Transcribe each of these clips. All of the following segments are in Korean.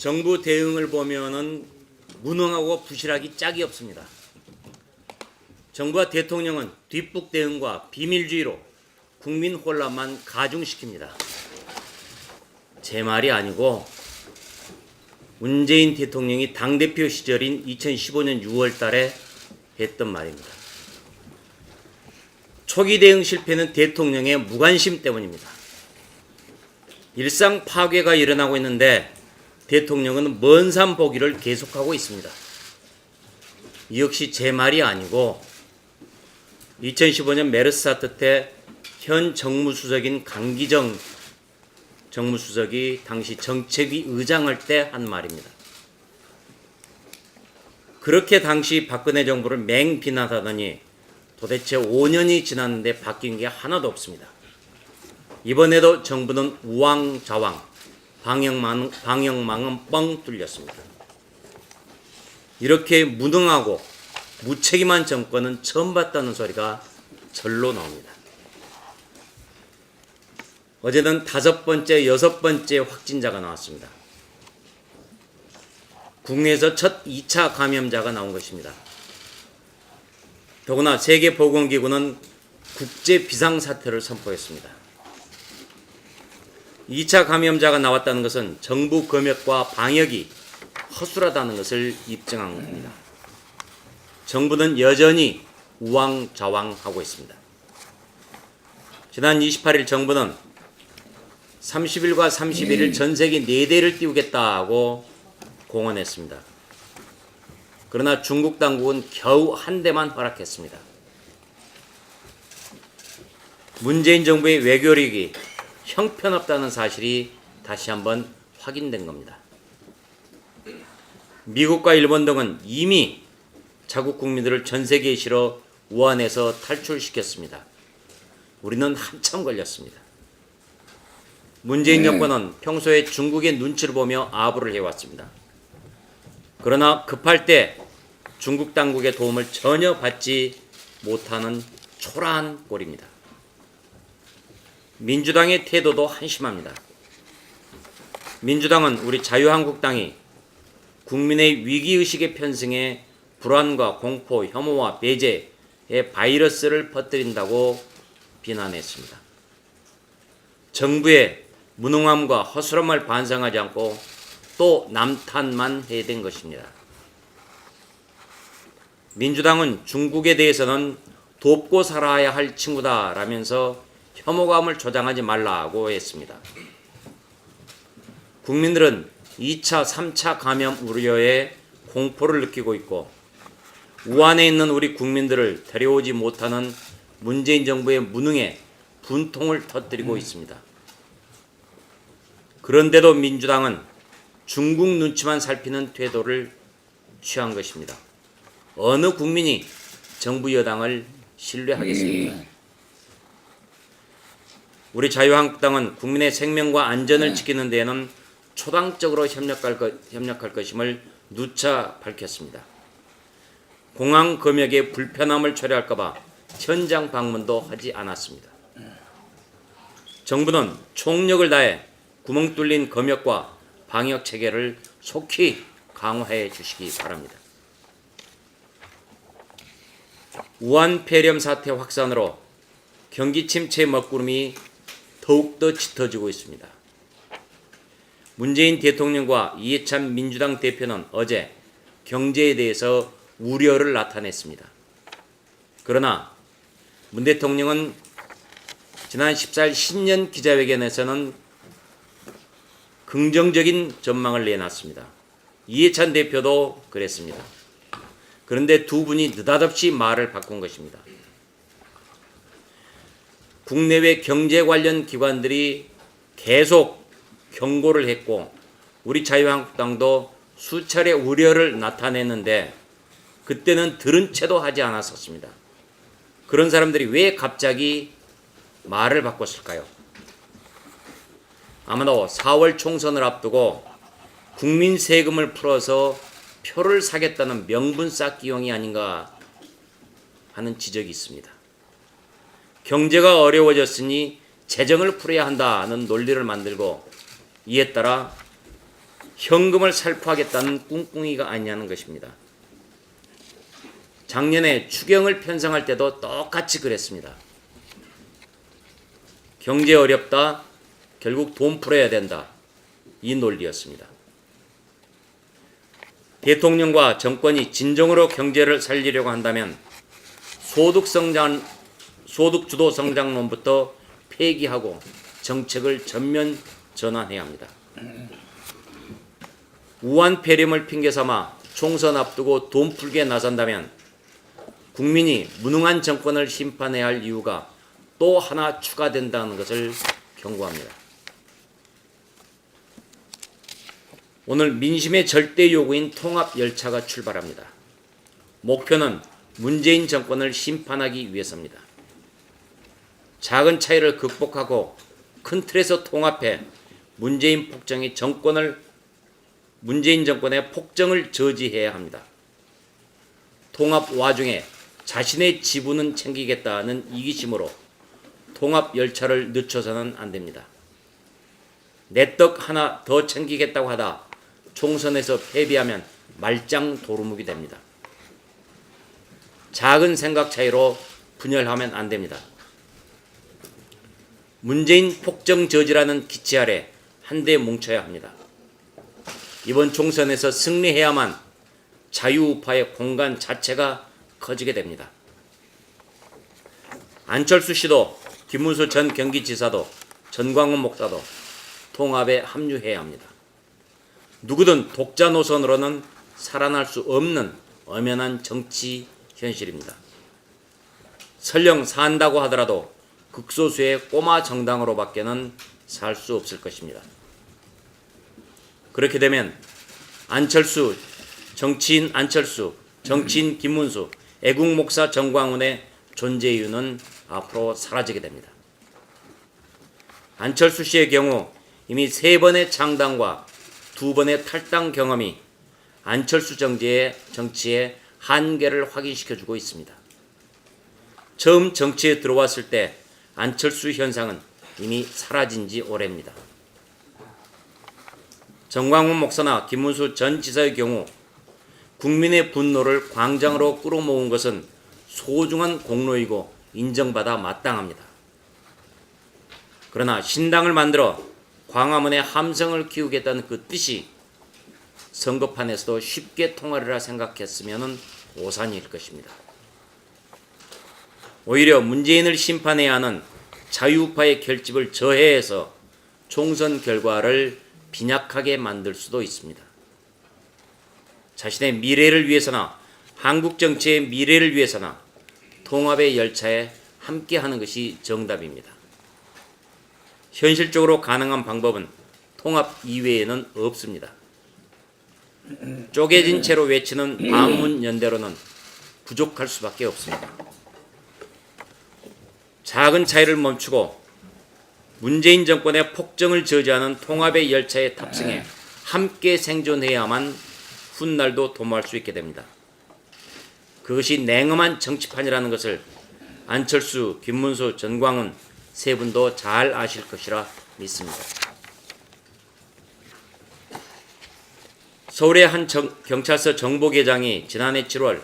정부 대응을 보면은 무능하고 부실하기 짝이 없습니다. 정부와 대통령은 뒷북 대응과 비밀주의로 국민 혼란만 가중시킵니다. 제 말이 아니고 문재인 대통령이 당대표 시절인 2015년 6월 달에 했던 말입니다. 초기 대응 실패는 대통령의 무관심 때문입니다. 일상 파괴가 일어나고 있는데 대통령은 먼 산 보기를 계속하고 있습니다. 이 역시 제 말이 아니고 2015년 메르스 사태 때 현 정무수석인 강기정 정무수석이 당시 정책위 의장할 때 한 말입니다. 그렇게 당시 박근혜 정부를 맹비난하더니 도대체 5년이 지났는데 바뀐 게 하나도 없습니다. 이번에도 정부는 우왕좌왕, 방역망은 뻥 뚫렸습니다. 이렇게 무능하고 무책임한 정권은 처음 봤다는 소리가 절로 나옵니다. 어제는 5번째, 6번째 확진자가 나왔습니다. 국내에서 첫 2차 감염자가 나온 것입니다. 더구나 세계보건기구는 국제 비상사태를 선포했습니다. 2차 감염자가 나왔다는 것은 정부 검역과 방역이 허술하다는 것을 입증한 겁니다. 정부는 여전히 우왕좌왕하고 있습니다. 지난 28일 정부는 30일과 31일 전세기 4대를 띄우겠다고 공언했습니다. 그러나 중국 당국은 겨우 한 대만 허락했습니다. 문재인 정부의 외교력이 형편없다는 사실이 다시 한번 확인된 겁니다. 미국과 일본 등은 이미 자국 국민들을 전 세계에 실어 우한에서 탈출시켰습니다. 우리는 한참 걸렸습니다. 문재인 정권은 평소에 중국의 눈치를 보며 아부를 해왔습니다. 그러나 급할 때 중국 당국의 도움을 전혀 받지 못하는 초라한 꼴입니다. 민주당의 태도도 한심합니다. 민주당은 우리 자유한국당이 국민의 위기의식에 편승해 불안과 공포, 혐오와 배제의 바이러스를 퍼뜨린다고 비난했습니다. 정부의 무능함과 허술함을 반성하지 않고 또 남탓만 해야 된 것입니다. 민주당은 중국에 대해서는 돕고 살아야 할 친구다라면서 혐오감을 조장하지 말라고 했습니다. 국민들은 2차, 3차 감염 우려에 공포를 느끼고 있고 우한에 있는 우리 국민들을 데려오지 못하는 문재인 정부의 무능에 분통을 터뜨리고 있습니다. 그런데도 민주당은 중국 눈치만 살피는 태도를 취한 것입니다. 어느 국민이 정부 여당을 신뢰하겠습니까? 우리 자유한국당은 국민의 생명과 안전을 지키는 데에는 초당적으로 협력할 것임을 누차 밝혔습니다. 공항 검역의 불편함을 초래할까 봐 현장 방문도 하지 않았습니다. 정부는 총력을 다해 구멍 뚫린 검역과 방역 체계를 속히 강화해 주시기 바랍니다. 우한 폐렴 사태 확산으로 경기 침체 먹구름이 더욱더 짙어지고 있습니다. 문재인 대통령과 이해찬 민주당 대표는 어제 경제에 대해서 우려를 나타냈습니다. 그러나 문 대통령은 지난 14일 신년 기자회견에서는 긍정적인 전망을 내놨습니다. 이해찬 대표도 그랬습니다. 그런데 두 분이 느닷없이 말을 바꾼 것입니다. 국내외 경제 관련 기관들이 계속 경고를 했고 우리 자유한국당도 수차례 우려를 나타냈는데 그때는 들은 채도 하지 않았었습니다. 그런 사람들이 왜 갑자기 말을 바꿨을까요? 아마도 4월 총선을 앞두고 국민 세금을 풀어서 표를 사겠다는 명분 쌓기용이 아닌가 하는 지적이 있습니다. 경제가 어려워졌으니 재정을 풀어야 한다는 논리를 만들고 이에 따라 현금을 살포하겠다는 꿍꿍이가 아니냐는 것입니다. 작년에 추경을 편성할 때도 똑같이 그랬습니다. 경제 어렵다, 결국 돈 풀어야 된다, 이 논리였습니다. 대통령과 정권이 진정으로 경제를 살리려고 한다면 소득 주도 성장론부터 폐기하고 정책을 전면 전환해야 합니다. 우한 폐렴을 핑계삼아 총선 앞두고 돈 풀기에 나선다면 국민이 무능한 정권을 심판해야 할 이유가 또 하나 추가된다는 것을 경고합니다. 오늘 민심의 절대 요구인 통합 열차가 출발합니다. 목표는 문재인 정권을 심판하기 위해서입니다. 작은 차이를 극복하고 큰 틀에서 통합해 문재인 정권의 폭정을 저지해야 합니다. 통합 와중에 자신의 지분은 챙기겠다는 이기심으로 통합 열차를 늦춰서는 안 됩니다. 내 떡 하나 더 챙기겠다고 하다 총선에서 패배하면 말짱 도루묵이 됩니다. 작은 생각 차이로 분열하면 안 됩니다. 문재인 폭정 저지라는 기치 아래 한데 뭉쳐야 합니다. 이번 총선에서 승리해야만 자유우파의 공간 자체가 커지게 됩니다. 안철수 씨도 김문수 전 경기지사도 전광훈 목사도 통합에 합류해야 합니다. 누구든 독자 노선으로는 살아날 수 없는 엄연한 정치 현실입니다. 설령 산다고 하더라도 극소수의 꼬마 정당으로밖에는 살 수 없을 것입니다. 그렇게 되면 정치인 안철수, 정치인 김문수, 애국 목사 정광훈의 존재 이유는 앞으로 사라지게 됩니다. 안철수 씨의 경우 이미 3번의 창당과 2번의 탈당 경험이 안철수 정치의 한계를 확인시켜주고 있습니다. 처음 정치에 들어왔을 때 안철수 현상은 이미 사라진 지 오래입니다. 정광훈 목사나 김문수 전 지사의 경우 국민의 분노를 광장으로 끌어모은 것은 소중한 공로이고 인정받아 마땅합니다. 그러나 신당을 만들어 광화문에 함성을 키우겠다는 그 뜻이 선거판에서도 쉽게 통하리라 생각했으면 오산일 것입니다. 오히려 문재인을 심판해야 하는 자유우파의 결집을 저해해서 총선 결과를 빈약하게 만들 수도 있습니다. 자신의 미래를 위해서나 한국 정치의 미래를 위해서나 통합의 열차에 함께하는 것이 정답입니다. 현실적으로 가능한 방법은 통합 이외에는 없습니다. 쪼개진 채로 외치는 반문연대로는 부족할 수밖에 없습니다. 작은 차이를 멈추고 문재인 정권의 폭정을 저지하는 통합의 열차에 탑승해 함께 생존해야만 훗날도 도모할 수 있게 됩니다. 그것이 냉엄한 정치판이라는 것을 안철수, 김문수, 전광훈 세 분도 잘 아실 것이라 믿습니다. 서울의 한 경찰서 정보계장이 지난해 7월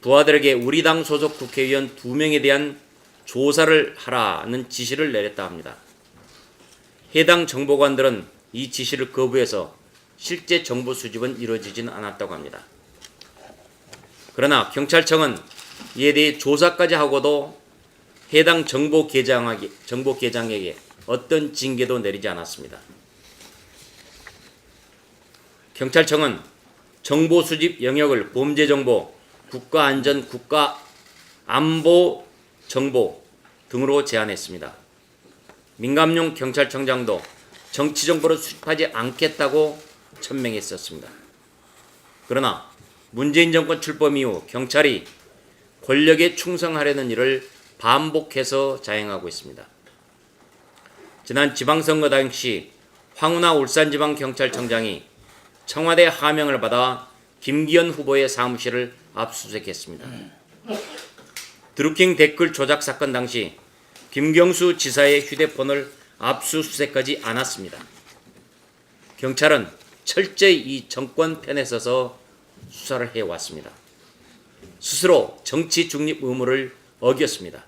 부하들에게 우리 당 소속 국회의원 2명에 대한 조사를 하라는 지시를 내렸다 합니다. 해당 정보관들은 이 지시를 거부해서 실제 정보 수집은 이루어지진 않았다고 합니다. 그러나 경찰청은 이에 대해 조사까지 하고도 해당 정보계장에게 어떤 징계도 내리지 않았습니다. 경찰청은 정보 수집 영역을 범죄정보, 국가안전, 국가안보 정보 등으로 제한했습니다. 민감용 경찰청장도 정치정보를 수집하지 않겠다고 천명했었습니다. 그러나 문재인 정권 출범 이후 경찰이 권력에 충성하려는 일을 반복해서 자행하고 있습니다. 지난 지방선거 당시 황운하 울산지방경찰청장이 청와대 하명을 받아 김기현 후보의 사무실을 압수수색했습니다. 드루킹 댓글 조작 사건 당시 김경수 지사의 휴대폰을 압수수색하지 않았습니다. 경찰은 철저히 이 정권 편에 서서 수사를 해왔습니다. 스스로 정치 중립 의무를 어겼습니다.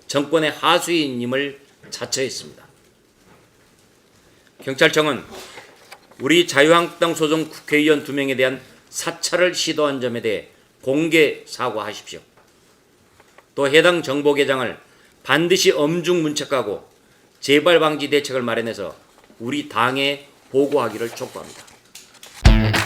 정권의 하수인임을 자처했습니다. 경찰청은 우리 자유한국당 소속 국회의원 2명에 대한 사찰을 시도한 점에 대해 공개 사과하십시오. 또 해당 정보계장을 반드시 엄중 문책하고 재발 방지 대책을 마련해서 우리 당에 보고하기를 촉구합니다.